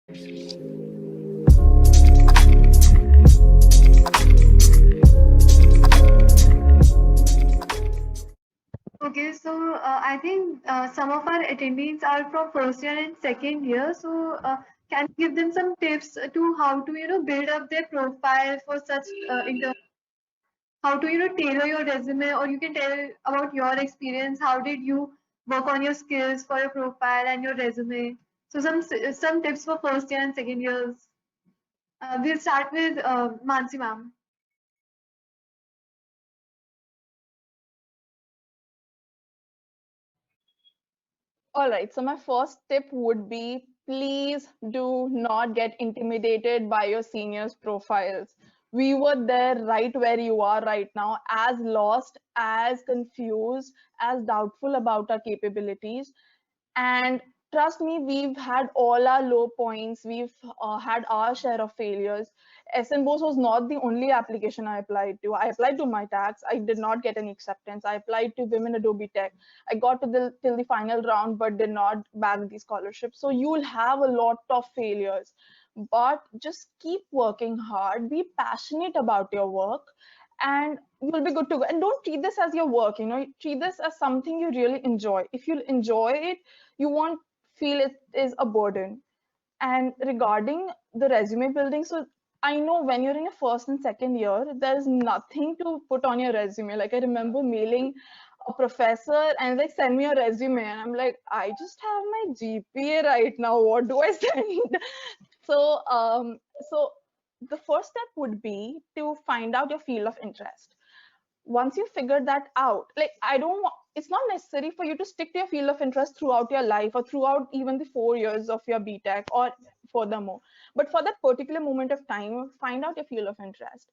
Okay, so I think some of our attendees are from first year and second year. So can you give them some tips to how to build up their profile for such how to tailor your resume, or you can tell about your experience. How did you work on your skills for your profile and your resume? So some tips for first year and second years. We'll start with Mansi ma'am. All right, so my first tip would be please do not get intimidated by your seniors' profiles. We were there right where you are right now, as lost, as confused, as doubtful about our capabilities. And trust me, we've had all our low points, we've had our share of failures. SNBOS was not the only application I applied to. I applied to my tax. I did not get any acceptance. I applied to Women Adobe Tech. I got to till the final round, but did not bag the scholarship. So you'll have a lot of failures, but just keep working hard. Be passionate about your work, and you'll be good to go. And don't treat this as your work. Treat this as something you really enjoy. If you enjoy it, you won't feel it is a burden. And regarding the resume building, so I know when you're in your first and second year, there's nothing to put on your resume. Like I remember mailing a professor and like send me a resume, and I'm like, I just have my GPA right now. What do I send? So so the first step would be to find out your field of interest. Once you figure that out, like I don't want, it's not necessary for you to stick to your field of interest throughout your life or throughout even the 4 years of your BTech or furthermore. But for that particular moment of time, find out your field of interest.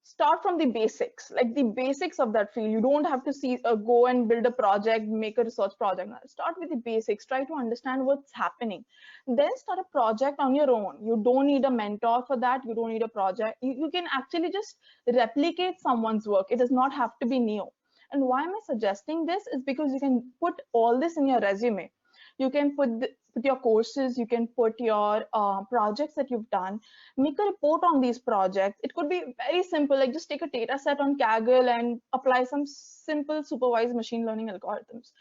Start from the basics, like the basics of that field. You don't have to go and build a project, make a research project. Start with the basics, try to understand what's happening, then start a project on your own. You don't need a mentor for that. You don't need a project. You can actually just replicate someone's work. It does not have to be new. And why am I suggesting this is because you can put all this in your resume. You can put your courses, you can put your projects that you've done, make a report on these projects. It could be very simple, like just take a data set on Kaggle and apply some simple supervised machine learning algorithms.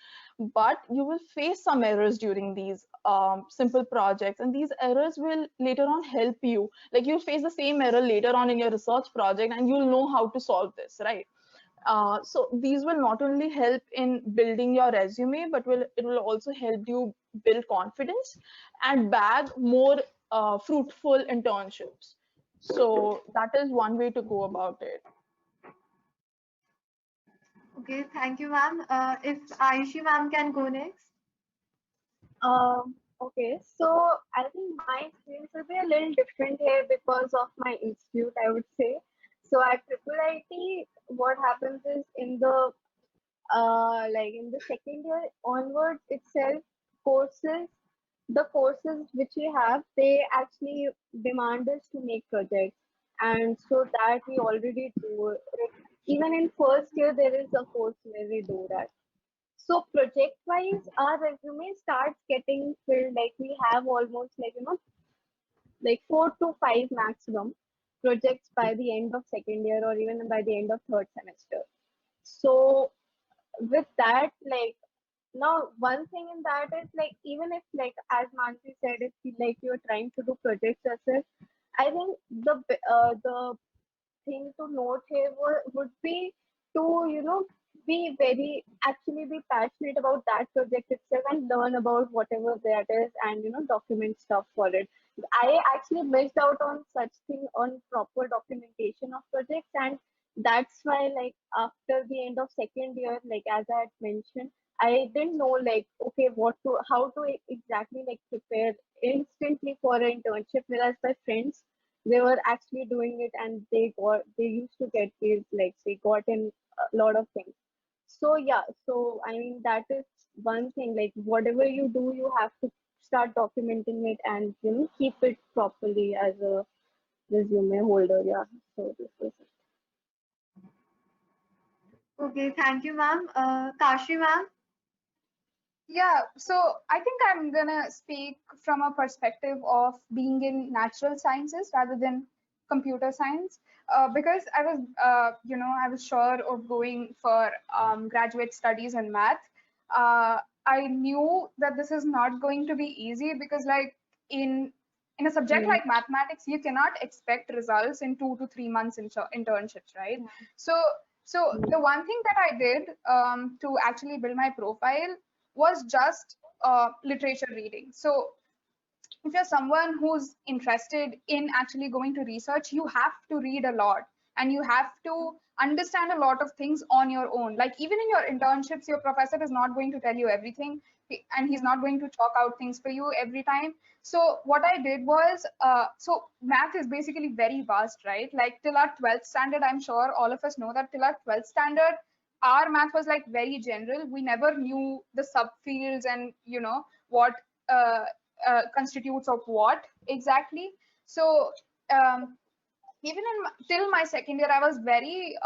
But you will face some errors during these simple projects, and these errors will later on help you. Like you'll face the same error later on in your research project, and you'll know how to solve this, right? So these will not only help in building your resume, but it will also help you build confidence and bag more fruitful internships. So that is one way to go about it. Okay, thank you, ma'am. If Ayushi ma'am can go next. Okay, so I think my experience will be a little different here because of my institute, I would say. So at Triple IT, what happens is in the like in the second year onwards itself, courses, the courses which we have, they actually demand us to make projects, and so that we already do. Like, even in first year, there is a course where we do that. So project wise, our resume starts getting filled. Like we have almost like 4 to 5 maximum projects by the end of second year or even by the end of third semester. So with that, like now one thing in that is like even if like as Mansi said, if like you're trying to do projects yourself, I think the thing to note here would be to be very actually be passionate about that project itself and learn about whatever that is and document stuff for it. I actually missed out on such thing on proper documentation of projects, and that's why like after the end of second year, like as I had mentioned, I didn't know like okay what to how to exactly like prepare instantly for an internship, whereas my friends, they were actually doing it and they used to get paid, like they got in a lot of things. So yeah, so I mean that is one thing, like whatever you do you have to start documenting it and keep it properly as a resume holder. Yeah, so this is it. Okay, thank you, ma'am. Kashi ma'am. Yeah, so I think I'm gonna speak from a perspective of being in natural sciences rather than computer science, because I was sure of going for graduate studies in math. I knew that this is not going to be easy because, like, in in a subject Mm. like mathematics, you cannot expect results in 2 to 3 months internships, right? Yeah. So, so the one thing that I did to actually build my profile was just literature reading. So if you're someone who's interested in actually going to research, you have to read a lot and you have to understand a lot of things on your own. Like even in your internships, your professor is not going to tell you everything and he's Yeah. not going to chalk out things for you every time. So what I did was, so math is basically very vast, right? Like till our 12th standard, I'm sure all of us know that till our 12th standard, our math was like very general. We never knew the subfields and, what uh, constitutes of what exactly. So even till my second year, I was very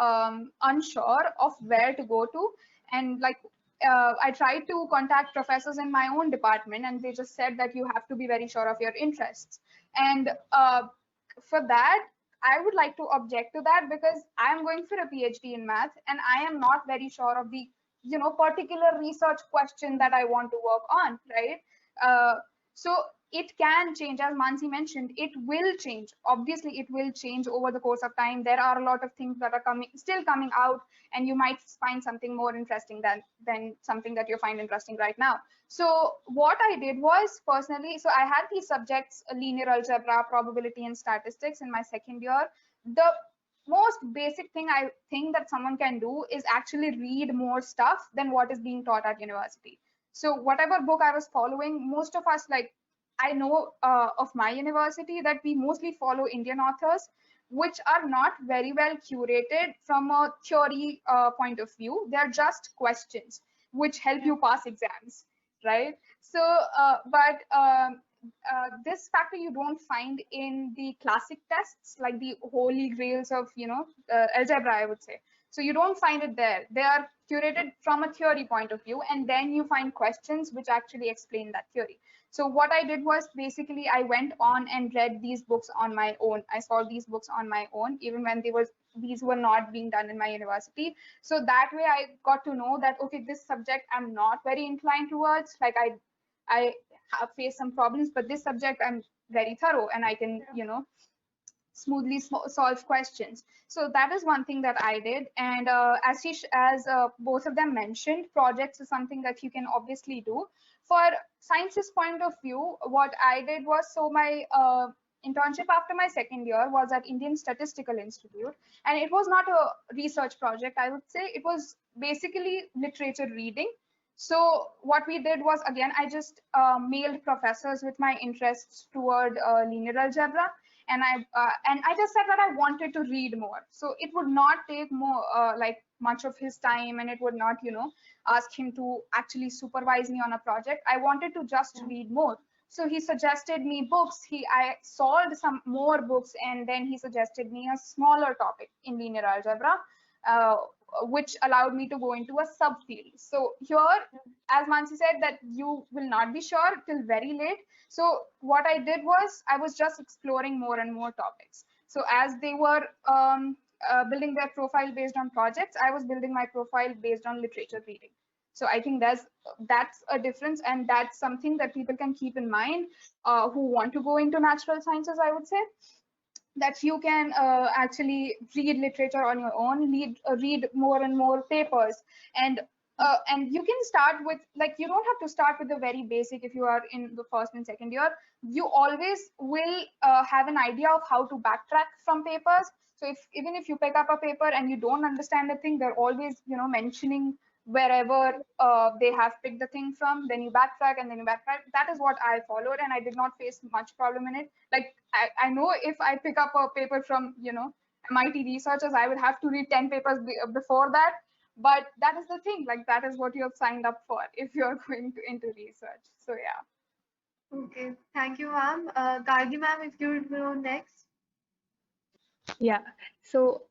unsure of where to go to, and like I tried to contact professors in my own department, and they just said that you have to be very sure of your interests. And for that, I would like to object to that because I am going for a PhD in math, and I am not very sure of the particular research question that I want to work on, right? So it can change, as Mansi mentioned, it will change. Obviously, it will change over the course of time. There are a lot of things that are still coming out, and you might find something more interesting than something that you find interesting right now. So what I did was personally, so I had these subjects, linear algebra, probability, and statistics in my second year. The most basic thing I think that someone can do is actually read more stuff than what is being taught at university. So whatever book I was following, most of us, like, I know of my university that we mostly follow Indian authors, which are not very well curated from a theory point of view. They're just questions which help Yeah. you pass exams, right? So, this factor you don't find in the classic tests, like the holy grails of, algebra, I would say. So you don't find it there. They are curated from a theory point of view, and then you find questions which actually explain that theory. So what I did was basically I went on and read these books on my own. I saw these books on my own, even when these were not being done in my university. So that way I got to know that, okay, this subject I'm not very inclined towards. Like I have faced some problems, but this subject I'm very thorough and I can, Yeah. smoothly solve questions. So that is one thing that I did. And as both of them mentioned, projects is something that you can obviously do. For sciences point of view, what I did was, so my internship after my second year was at Indian Statistical Institute, and it was not a research project. I would say it was basically literature reading. So what we did was, again, I just mailed professors with my interests toward linear algebra, and I just said that I wanted to read more. So it would not take more like much of his time, and it would not, ask him to actually supervise me on a project. I wanted to just Yeah. read more. So he suggested me books. I solved some more books, and then he suggested me a smaller topic in linear algebra, uh, which allowed me to go into a subfield. So here, as Mansi said, that you will not be sure till very late. So what I did was I was just exploring more and more topics. So as they were building their profile based on projects, I was building my profile based on literature reading. So I think that's a difference, and that's something that people can keep in mind who want to go into natural sciences, I would say, that you can actually read literature on your own, read more and more papers, and you can start with, like, you don't have to start with the very basic. If you are in the first and second year, you always will have an idea of how to backtrack from papers. So if even if you pick up a paper and you don't understand the thing, they're always, mentioning wherever they have picked the thing from, then you backtrack and then you backtrack. That is what I followed, and I did not face much problem in it. Like I know if I pick up a paper from, MIT researchers, I would have to read 10 papers before that. But that is the thing, like that is what you have signed up for if you're going into research. So yeah. Okay, thank you, ma'am. Gargi ma'am, if you would go next. Yeah, so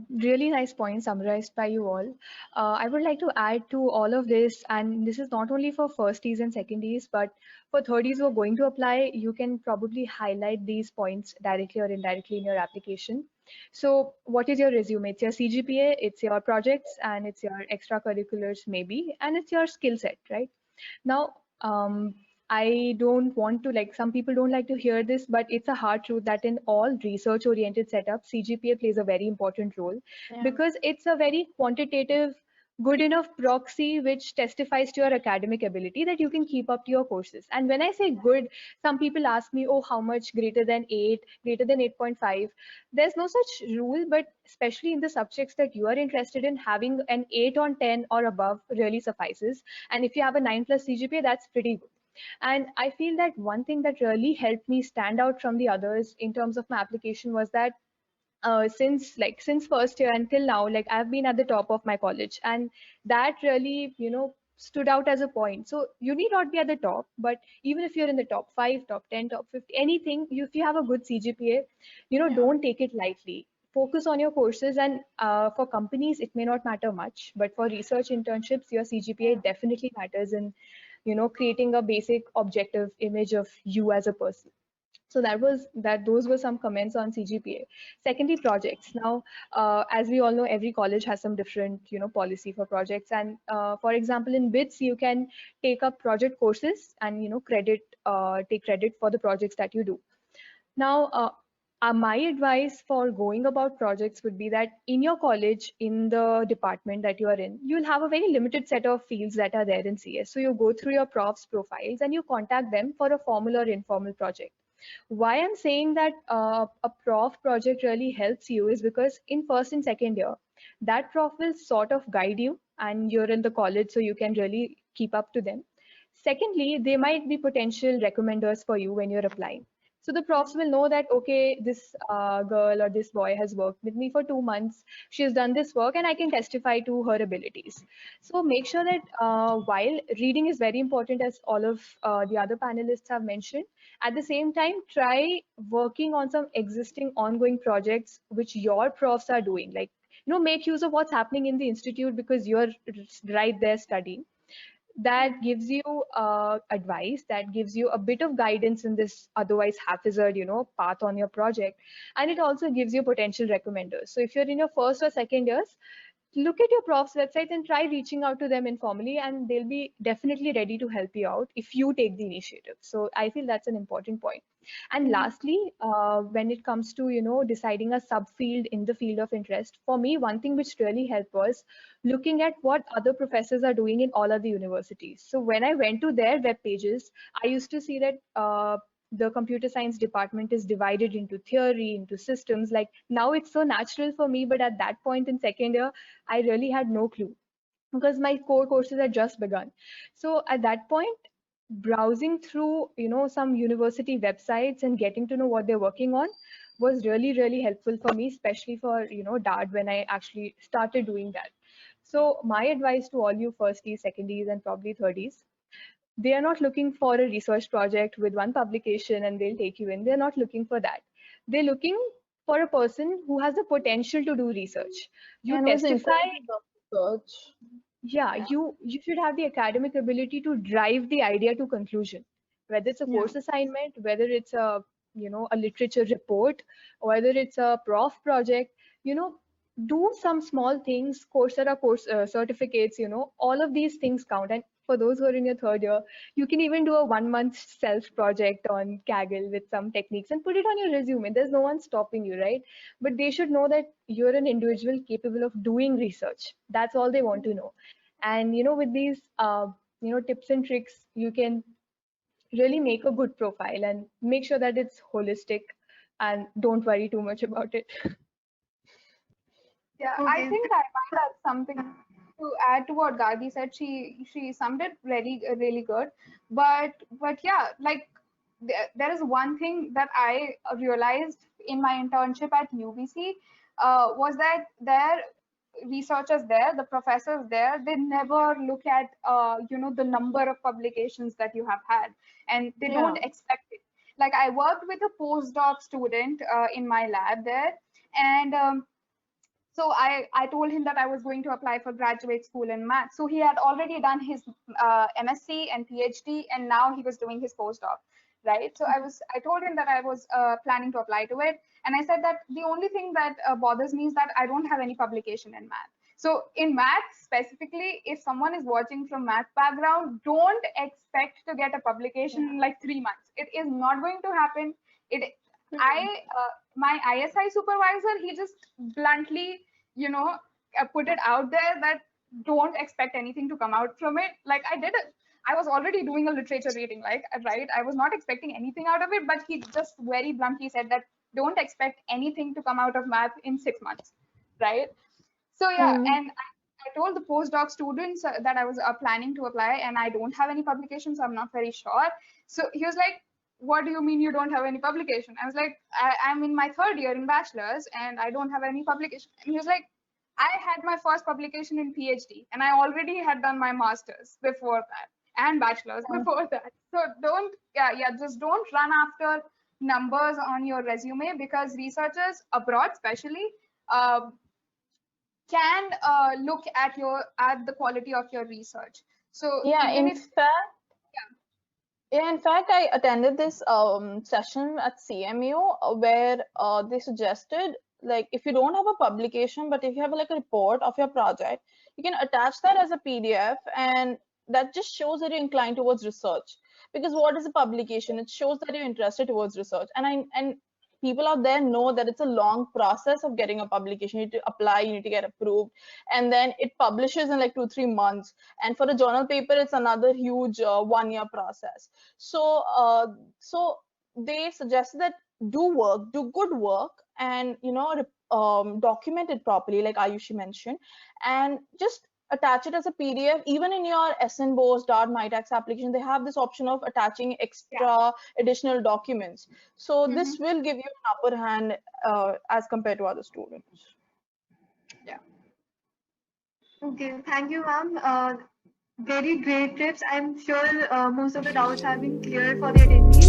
really nice point summarized by you all. I would like to add to all of this, and this is not only for firsties and secondies, but for thirdies who are going to apply, you can probably highlight these points directly or indirectly in your application. So, what is your resume? It's your CGPA, it's your projects, and it's your extracurriculars, maybe, and it's your skill set, right? Now, I don't want to, like, some people don't like to hear this, but it's a hard truth that in all research oriented setups, CGPA plays a very important role Yeah. because it's a very quantitative, good enough proxy which testifies to your academic ability that you can keep up to your courses. And when I say good, some people ask me, oh, how much greater than 8, greater than 8.5? There's no such rule, but especially in the subjects that you are interested in, having an 8 on 10 or above really suffices. And if you have a 9 plus CGPA, that's pretty good. And I feel that one thing that really helped me stand out from the others in terms of my application was that since first year until now, like I've been at the top of my college, and that really, stood out as a point. So you need not be at the top, but even if you're in the top 5, top 10, top 50, anything, if you have a good CGPA, Yeah. don't take it lightly. Focus on your courses, and for companies, it may not matter much, but for research internships, your CGPA definitely matters in, creating a basic objective image of you as a person. So those were some comments on CGPA. Secondly, projects. Now, as we all know, every college has some different policy for projects. And for example, in BITS, you can take up project courses and take credit for the projects that you do. Now, my advice for going about projects would be that in your college, in the department that you are in, you'll have a very limited set of fields that are there in CS. So you go through your profs profiles and you contact them for a formal or informal project. Why I'm saying that a prof project really helps you is because in first and second year, that prof will sort of guide you, and you're in the college, so you can really keep up to them. Secondly, they might be potential recommenders for you when you're applying. So the profs will know that, okay, this girl or this boy has worked with me for 2 months. She has done this work and I can testify to her abilities. So make sure that while reading is very important, as all of the other panelists have mentioned, at the same time, try working on some existing ongoing projects which your profs are doing. Like, make use of what's happening in the institute because you're right there studying. That gives you advice, that gives you a bit of guidance in this otherwise haphazard path on your project, and it also gives you potential recommenders. So if you're in your first or second years, look at your prof's website and try reaching out to them informally, and they'll be definitely ready to help you out if you take the initiative. So I feel that's an important point. And lastly, when it comes to deciding a subfield in the field of interest, for me, one thing which really helped was looking at what other professors are doing in all other universities. So when I went to their web pages, I used to see that the computer science department is divided into theory, into systems. Like, now it's so natural for me, but at that point in second year, I really had no clue because my core courses had just begun. So at that point, browsing through some university websites and getting to know what they're working on was really, really helpful for me, especially for DART, when I actually started doing that. So my advice to all you firsties, secondies, and probably thirdies, they are not looking for a research project with one publication and they'll take you in. They're not looking for that. They're looking for a person who has the potential to do research. You And who's testify. interested in research. Yeah, you should have the academic ability to drive the idea to conclusion, whether it's a Yeah. course assignment, whether it's a literature report, or whether it's a prof project. Do some small things. Coursera course certificates, all of these things count. And for those who are in your third year, you can even do a 1 month self project on Kaggle with some techniques and put it on your resume. There's no one stopping you, right? But they should know that you're an individual capable of doing research. That's all they want to know. And with these tips and tricks, you can really make a good profile and make sure that it's holistic, and don't worry too much about it. Yeah, I Okay. think I might have something to add to what Gargi said. She summed it really good. But yeah, like there is one thing that I realized in my internship at UBC was that their researchers there, the professors there, they never look at the number of publications that you have had, and they don't Yeah. expect it. Like I worked with a postdoc student in my lab there, And so I told him that I was going to apply for graduate school in math. So he had already done his MSc and PhD, and now he was doing his postdoc, right? So I told him that I was planning to apply to it, and I said that the only thing that bothers me is that I don't have any publication in math. So in math specifically, if someone is watching from math background, don't expect to get a publication in like 3 months. It is not going to happen. My ISI supervisor, he just bluntly, put it out there that don't expect anything to come out from it. Like I was already doing a literature reading, like, right? I was not expecting anything out of it, but he just very bluntly said that don't expect anything to come out of math in 6 months, right? So yeah, and I told the postdoc students that I was planning to apply, and I don't have any publications, so I'm not very sure. So he was like, what do you mean you don't have any publication? I was like, I'm in my 3rd year in bachelor's and I don't have any publication. And he was like, I had my first publication in PhD and I already had done my master's before that and bachelor's before that. So just don't run after numbers on your resume, because researchers abroad especially can look at the quality of your research. So Yeah, even in fact, I attended this session at CMU where they suggested, like, if you don't have a publication, but if you have like a report of your project, you can attach that as a PDF, and that just shows that you're inclined towards research. Because what is a publication? It shows that you're interested towards research, and people out there know that it's a long process of getting a publication. You need to apply, you need to get approved, and then it publishes in like 2-3 months. And for a journal paper, it's another huge 1-year process. So they suggested that do good work, and document it properly, like Ayushi mentioned, and just attach it as a PDF. Even in your SNBOS, Dart, MyTax application, they have this option of attaching extra additional documents. So this will give you an upper hand as compared to other students. Yeah. Okay, thank you, ma'am. Very great tips. I'm sure most of the doubts have been cleared for the attendees.